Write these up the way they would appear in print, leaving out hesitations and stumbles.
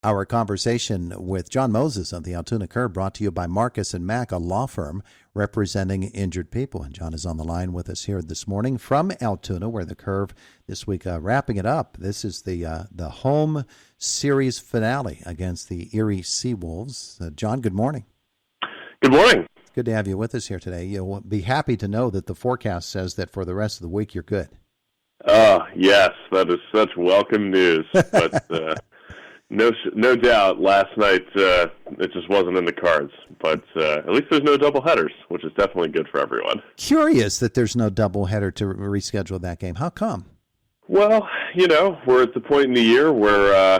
Our conversation with Jon Mozes of the Altoona Curve brought to you by Marcus and Mack, a law firm representing injured people. And Jon is on the line with us here this morning from Altoona, where the Curve this week wrapping it up. This is the home series finale against the Erie Seawolves. Jon, good morning. Good morning. Good to have you with us here today. You'll be happy to know that the forecast says that for the rest of the week you're good. Yes, that is such welcome news. But no doubt last night it just wasn't in the cards. But at least there's no double headers, which is definitely good for everyone. Curious that there's no double header to reschedule that game. How come? Well, we're at the point in the year where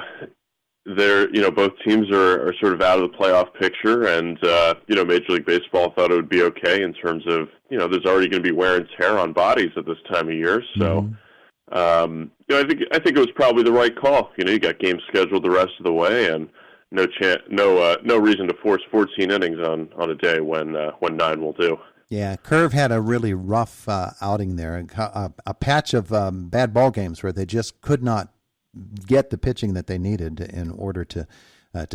both teams are sort of out of the playoff picture, and Major League Baseball thought it would be okay in terms of there's already going to be wear and tear on bodies at this time of year, so. Mm-hmm. I think it was probably the right call. You got games scheduled the rest of the way, and no reason to force 14 innings on a day when 9 will do. Yeah, Curve had a really rough outing there, a patch of bad ball games where they just could not get the pitching that they needed in order to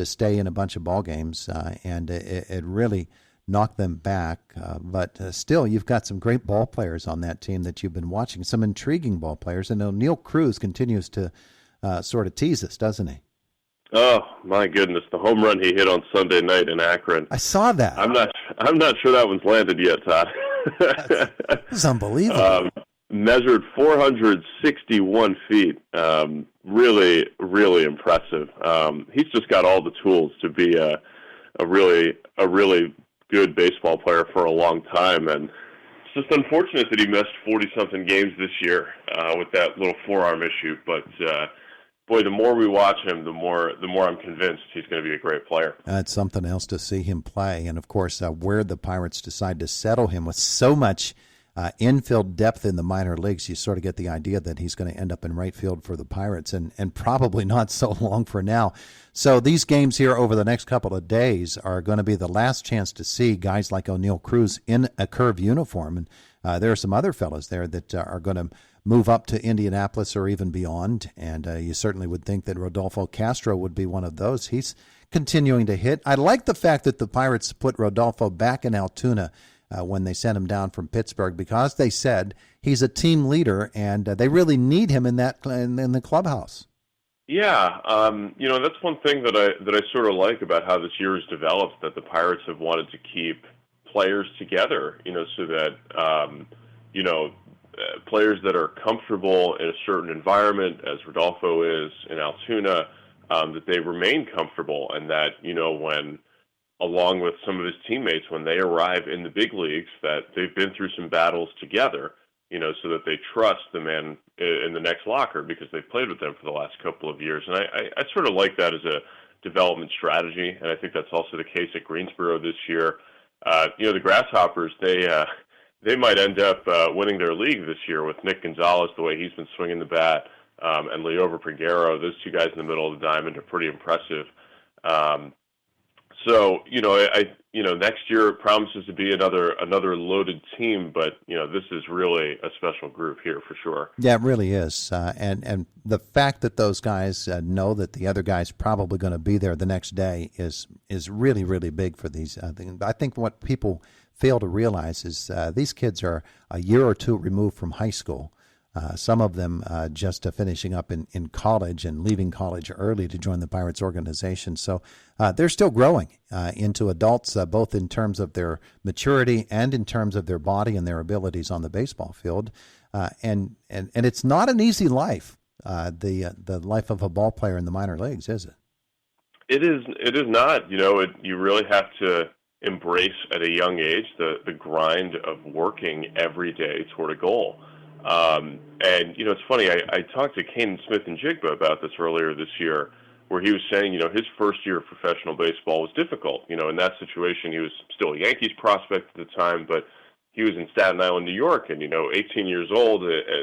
stay in a bunch of ball games, and it really knocked them back. But still, you've got some great ball players on that team that you've been watching, some intriguing ball players. And Neil Cruz continues to sort of tease us, doesn't he? Oh, my goodness. The home run he hit on Sunday night in Akron. I saw that. I'm not sure that one's landed yet, Todd. It's unbelievable. Measured 461 feet. Really, really impressive. He's just got all the tools to be a really good baseball player for a long time, and it's just unfortunate that he missed 40-something games this year with that little forearm issue. But boy, the more we watch him, the more I'm convinced he's going to be a great player. It's something else to see him play, and of course, where the Pirates decide to settle him with so much infield depth in the minor leagues, you sort of get the idea that he's going to end up in right field for the Pirates, and probably not so long for now. So these games here over the next couple of days are going to be the last chance to see guys like O'Neal Cruz in a Curve uniform. And there are some other fellows there that are going to move up to Indianapolis or even beyond. And you certainly would think that Rodolfo Castro would be one of those. He's continuing to hit. I like the fact that the Pirates put Rodolfo back in Altoona when they sent him down from Pittsburgh, because they said he's a team leader and they really need him in the clubhouse. Yeah, that's one thing that I sort of like about how this year has developed, that the Pirates have wanted to keep players together, so that, players that are comfortable in a certain environment, as Rodolfo is in Altoona, that they remain comfortable, and that, when, along with some of his teammates, when they arrive in the big leagues, that they've been through some battles together, so that they trust the man in the next locker because they've played with them for the last couple of years. And I sort of like that as a development strategy, and I think that's also the case at Greensboro this year. The Grasshoppers, they might end up winning their league this year with Nick Gonzalez, the way he's been swinging the bat, and Leover Peguero. Those two guys in the middle of the diamond are pretty impressive. So, next year promises to be another loaded team, but, this is really a special group here for sure. Yeah, it really is. And the fact that those guys know that the other guy's probably going to be there the next day is really, really big for these things. I think what people fail to realize is these kids are a year or two removed from high school. Some of them just finishing up in college and leaving college early to join the Pirates organization. So they're still growing into adults, both in terms of their maturity and in terms of their body and their abilities on the baseball field. And it's not an easy life, the life of a ball player in the minor leagues, is it? It is not. You really have to embrace at a young age the grind of working every day toward a goal. And it's funny, I talked to Kanan Smith-Njigba about this earlier this year, where he was saying, his first year of professional baseball was difficult. In that situation, he was still a Yankees prospect at the time, but he was in Staten Island, New York, and, 18 years old,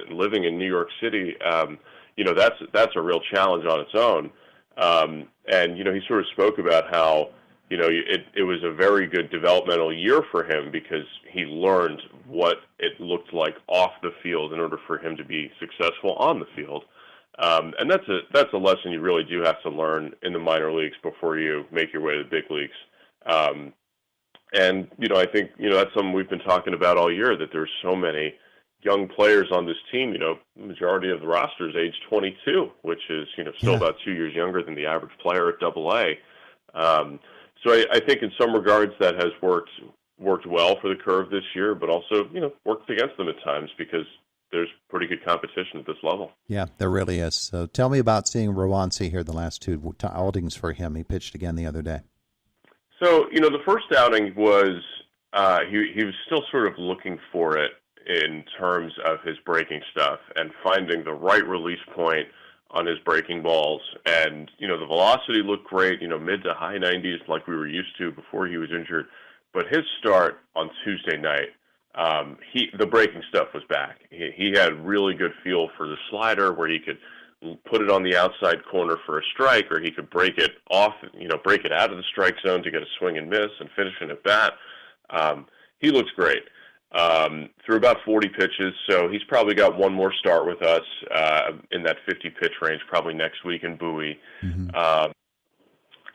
living in New York City, that's a real challenge on its own. And, he sort of spoke about how, it was a very good developmental year for him because he learned what it looked like off the field in order for him to be successful on the field. And that's a lesson you really do have to learn in the minor leagues before you make your way to the big leagues. And I think that's something we've been talking about all year, that there's so many young players on this team. The majority of the roster is age 22, which is still about 2 years younger than the average player at AA. So I think in some regards that has worked well for the Curve this year, but also worked against them at times because there's pretty good competition at this level. Yeah, there really is. So tell me about seeing Rowansi here the last two outings for him. He pitched again the other day. So the first outing was he was still sort of looking for it in terms of his breaking stuff and finding the right release point on his breaking balls. And, the velocity looked great, mid to high 90s like we were used to before he was injured. But his start on Tuesday night, the breaking stuff was back. He had really good feel for the slider where he could put it on the outside corner for a strike, or he could break it off, break it out of the strike zone to get a swing and miss and finish an at bat. He looks great. Through about 40 pitches, so he's probably got one more start with us in that 50-pitch range, probably next week in Bowie. Mm-hmm.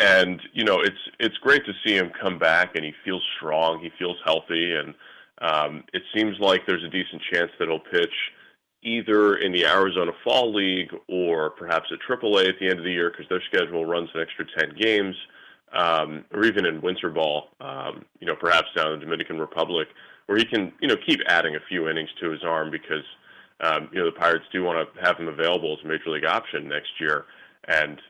And it's great to see him come back, and he feels strong, he feels healthy, and it seems like there's a decent chance that he'll pitch either in the Arizona Fall League or perhaps at AAA at the end of the year, because their schedule runs an extra 10 games, or even in winter ball, perhaps down in the Dominican Republic, where he can, keep adding a few innings to his arm because, the Pirates do want to have him available as a major league option next year. And,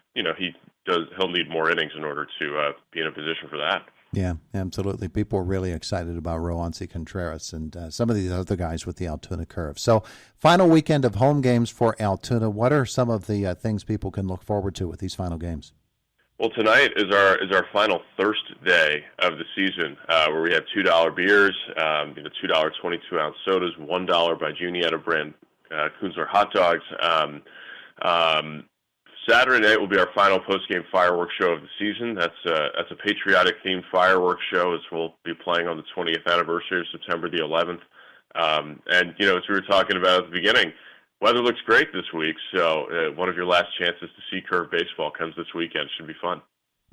he'll need more innings in order to be in a position for that. Yeah, absolutely. People are really excited about Rowansi Contreras and some of these other guys with the Altoona Curve. So, final weekend of home games for Altoona. What are some of the things people can look forward to with these final games? Well, tonight is our final thirst day of the season, where we have $2 beers, $2 22-ounce sodas, $1 by Junietta brand Kunzler hot dogs. Saturday night will be our final post-game fireworks show of the season. That's a patriotic-themed fireworks show, as we'll be playing on the 20th anniversary of September the 11th. And, as we were talking about at the beginning, weather looks great this week, so one of your last chances to see Curve baseball comes this weekend. It should be fun.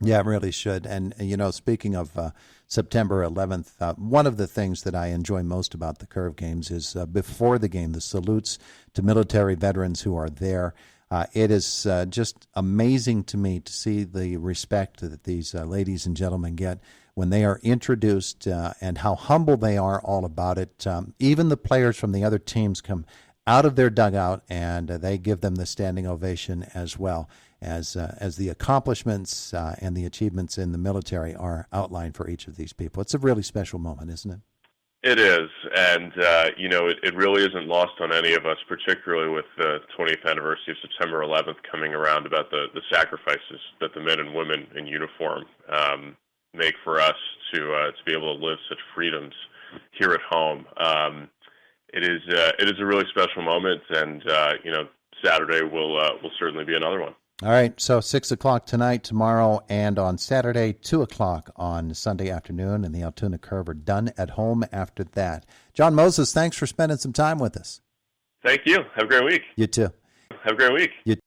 Yeah, it really should. And, speaking of September 11th, one of the things that I enjoy most about the Curve games is before the game, the salutes to military veterans who are there. It is just amazing to me to see the respect that these ladies and gentlemen get when they are introduced and how humble they are all about it. Even the players from the other teams come out of their dugout and they give them the standing ovation as well as the accomplishments and the achievements in the military are outlined for each of these people. It's a really special moment, isn't it? It is, and it really isn't lost on any of us, particularly with the 20th anniversary of September 11th coming around, about the sacrifices that the men and women in uniform make for us to be able to live such freedoms here at home. It is a really special moment, and Saturday will certainly be another one. All right, so 6 o'clock tonight, tomorrow, and on Saturday, 2 o'clock on Sunday afternoon, and the Altoona Curve are done at home after that. Jon Mozes, thanks for spending some time with us. Thank you. Have a great week. You too. Have a great week. You